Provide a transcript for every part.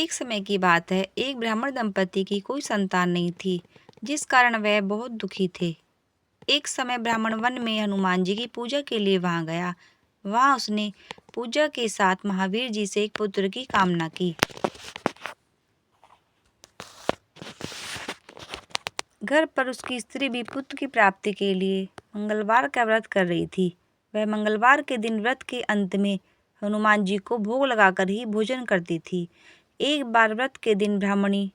एक समय की बात है, एक ब्राह्मण दंपति की कोई संतान नहीं थी, जिस कारण वह बहुत दुखी थे। एक समय ब्राह्मण वन में हनुमान जी की पूजा के लिए वहां गया। वहां उसने पूजा के साथ महावीर जी से एक पुत्र की कामना की। घर पर उसकी स्त्री भी पुत्र की प्राप्ति के लिए मंगलवार का व्रत कर रही थी। वह मंगलवार के दिन व्रत के अंत में हनुमान जी को भोग लगाकर ही भोजन करती थी। एक बार व्रत के दिन ब्राह्मणी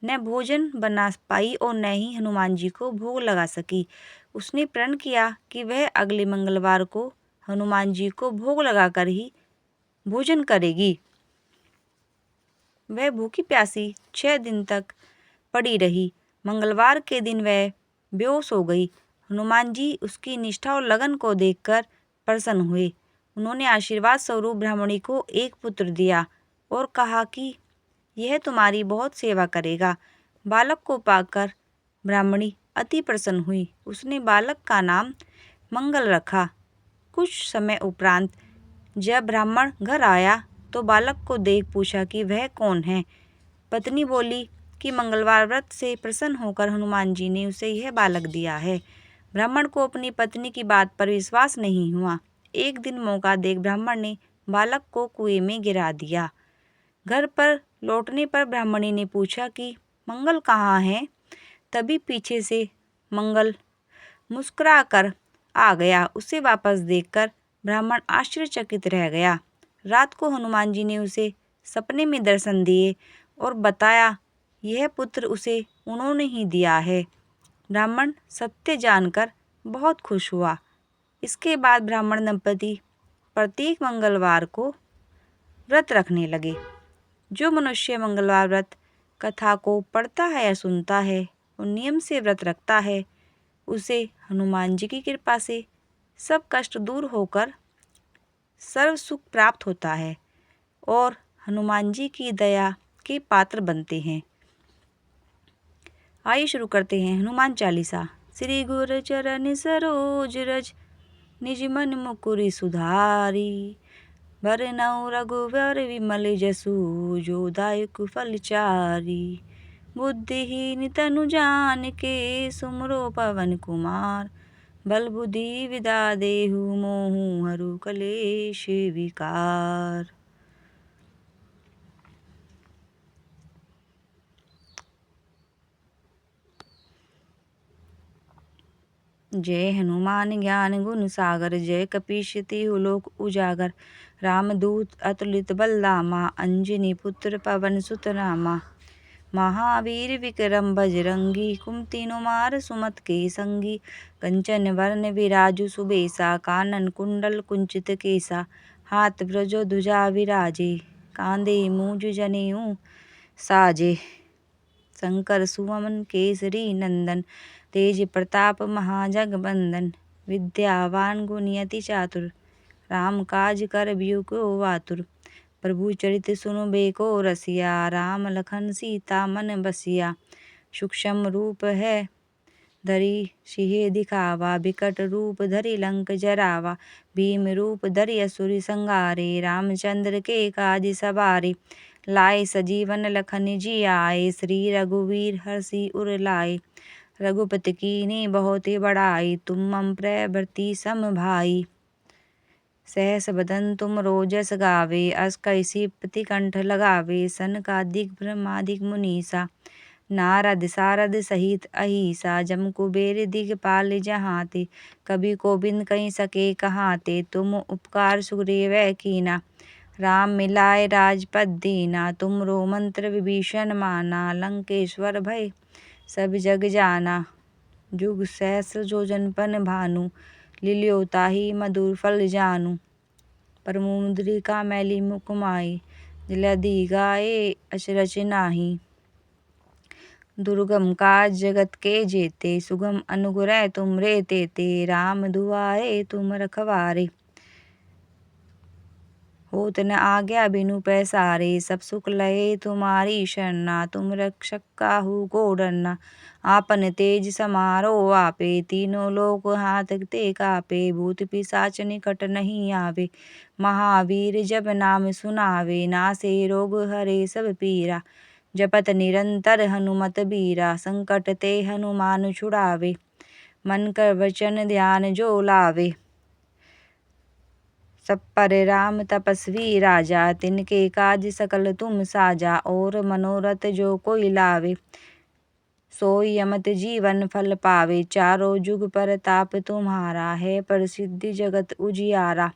न भोजन बना पाई और न ही हनुमान जी को भोग लगा सकी। उसने प्रण किया कि वह अगले मंगलवार को हनुमान जी को भोग लगाकर ही भोजन करेगी। वह भूखी प्यासी 6 दिन तक पड़ी रही। मंगलवार के दिन वह बेहोश हो गई। हनुमान जी उसकी निष्ठा और लगन को देखकर प्रसन्न हुए। उन्होंने आशीर्वाद स्वरूप ब्राह्मणी को एक पुत्र दिया और कहा कि यह तुम्हारी बहुत सेवा करेगा। बालक को पाकर ब्राह्मणी अति प्रसन्न हुई। उसने बालक का नाम मंगल रखा। कुछ समय उपरांत जब ब्राह्मण घर आया तो बालक को देख पूछा कि वह कौन है। पत्नी बोली कि मंगलवार व्रत से प्रसन्न होकर हनुमान जी ने उसे यह बालक दिया है। ब्राह्मण को अपनी पत्नी की बात पर विश्वास नहीं हुआ। एक दिन मौका देख ब्राह्मण ने बालक को कुएं में गिरा दिया। घर पर लौटने पर ब्राह्मणी ने पूछा कि मंगल कहाँ है। तभी पीछे से मंगल मुस्कुरा कर आ गया। उसे वापस देखकर ब्राह्मण आश्चर्यचकित रह गया। रात को हनुमान जी ने उसे सपने में दर्शन दिए और बताया यह पुत्र उसे उन्होंने ही दिया है। ब्राह्मण सत्य जानकर बहुत खुश हुआ। इसके बाद ब्राह्मण दंपति प्रत्येक मंगलवार को व्रत रखने लगे। जो मनुष्य मंगलवार व्रत कथा को पढ़ता है या सुनता है और नियम से व्रत रखता है, उसे हनुमान जी की कृपा से सब कष्ट दूर होकर सर्व सुख प्राप्त होता है और हनुमान जी की दया के पात्र बनते हैं। आइए शुरू करते हैं हनुमान चालीसा। श्री गुरु चरण सरोज रज निज मन मुकुरि सुधारी। वरनउँ रघुवर विमल जसु जो दायक फल चारि। बुद्धिहीन तनु जानिके सुमिरो पवन कुमार। बल बुद्धि विद्या देहु मोहु हरु कलेश विकार। जय हनुमान ज्ञान गुण सागर। जय कपीश तिहु लोक उजागर। रामदूत अतुलित बल धामा। अंजनी पुत्र पवन सुत नामा। महावीर विक्रम बजरंगी। कुमति निवार सुमति के संगी। कंचन वरन विराजु सुबेसा। कानन कुंडल कुंचित केसा। हाथ ब्रजो ध्वजा विराजे। कांधे मूंज जनेऊ साजे। शंकर सुवन केसरी नंदन। तेज प्रताप महाजगबंदन। विद्यावान गुणियति चातुर। राम काज करबीउ को आतुर। प्रभु चरित सुनु बेको रसिया। राम लखन सीता मन बसिया। सूक्ष्म रूप है धरि सिंह दिखावा। बिकट रूप धरि लंक जरावा। भीम रूप धरि असुर संहारे। रामचंद्र के काज सवारे। लाए सजीवन लखन जियाए। श्री रघुवीर हर्षि उर लाए। रघुपति कीन्ही बहुत बड़ाई। तुम मम प्रिय भरत सम भाई। सहस बदन तुम रोजस गावे। अस कैसी प्रति कंठ लगावे। सनकादिक ब्रह्मादिक मुनीसा। नारद सारद सहित अहिसा। जम कुबेर दिगपाल जहाते। कवि कोविद कहि सके कहाते। तुम उपकार सुग्रीव कीना। राम मिलाए राजपद दीना। तुमरो मंत्र विभीषण माना। लंकेश्वर भय सब जग जाना। जुग सहस्र जोजन पन भानु। लिलियो ताहि मधुर फल जानू। परमुद्रिका मैली मुख माही। जलधि गाए अचरज नाही। दुर्गम काज जगत के जेते। सुगम अनुग्रह तुमरे तेते। राम दुआरे तुम रखवारे। होत न आज्ञा बिनु पैसारे। सब सुख लहे तुम्हारी शरणा, तुम रक्षक काहू को डरना। आपन तेज समारो आपे, तीनों लोक हाथ ते कापे। भूत पिशाच निकट नहीं आवे, महावीर जब नाम सुनावे। नासे रोग हरे सब पीरा, जपत निरंतर हनुमत बीरा। संकट ते हनुमान छुड़ावे, मन कर वचन ध्यान जो लावे। सब पर राम तपस्वी राजा, तिनके काज सकल तुम साजा। और मनोरथ जो कोई लावे, सोई अमित जीवन फल पावे। चारों जुग परताप तुम्हारा, है प्रसिद्धि जगत उजियारा।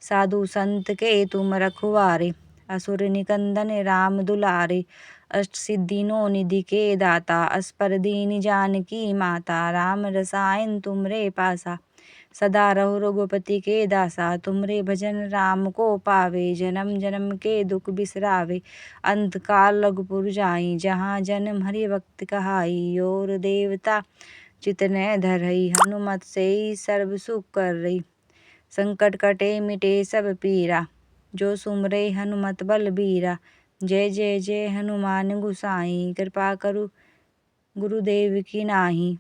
साधु संत के तुम रखवारे, असुर निकंदन राम दुलारे। अष्ट सिद्धि नौ निधि के दाता, असपर दीन जानकी माता। राम रसायन तुमरे पासा, सदा रहो रघुपति के दासा। तुमरे भजन राम को पावे, जन्म जन्म के दुख बिसरावे। अंत काल रघुपुर जाई, जहाँ जन्म हरि भक्त कहाई। और देवता चितने धरई, हनुमत से सर्व सुख कर रही। संकट कटे मिटे सब पीरा, जो सुमरे हनुमत बल बीरा। जय जय जय हनुमान गुसाई, कृपा करु गुरुदेव की नाही।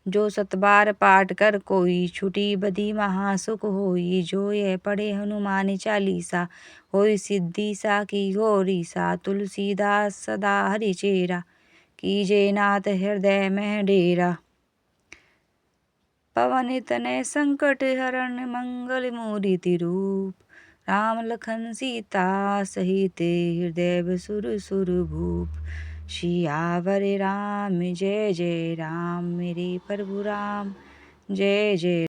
जो सत बार पाठ कर कोई, छुटी बदी महासुख होई। जो ये पढ़े हनुमान चालीसा, होई सिद्धि साकी गौरीसा। तुलसीदास सदा हरिचेरा, कीजे नाथ हृदय में डेरा। पवन तनय संकट हरण, मंगल मूर्ति रूप। राम लखन सीता सहित, हृदय बसुर सुर भूप। सियावर राम जय जय राम, मेरे प्रभु राम जय जय।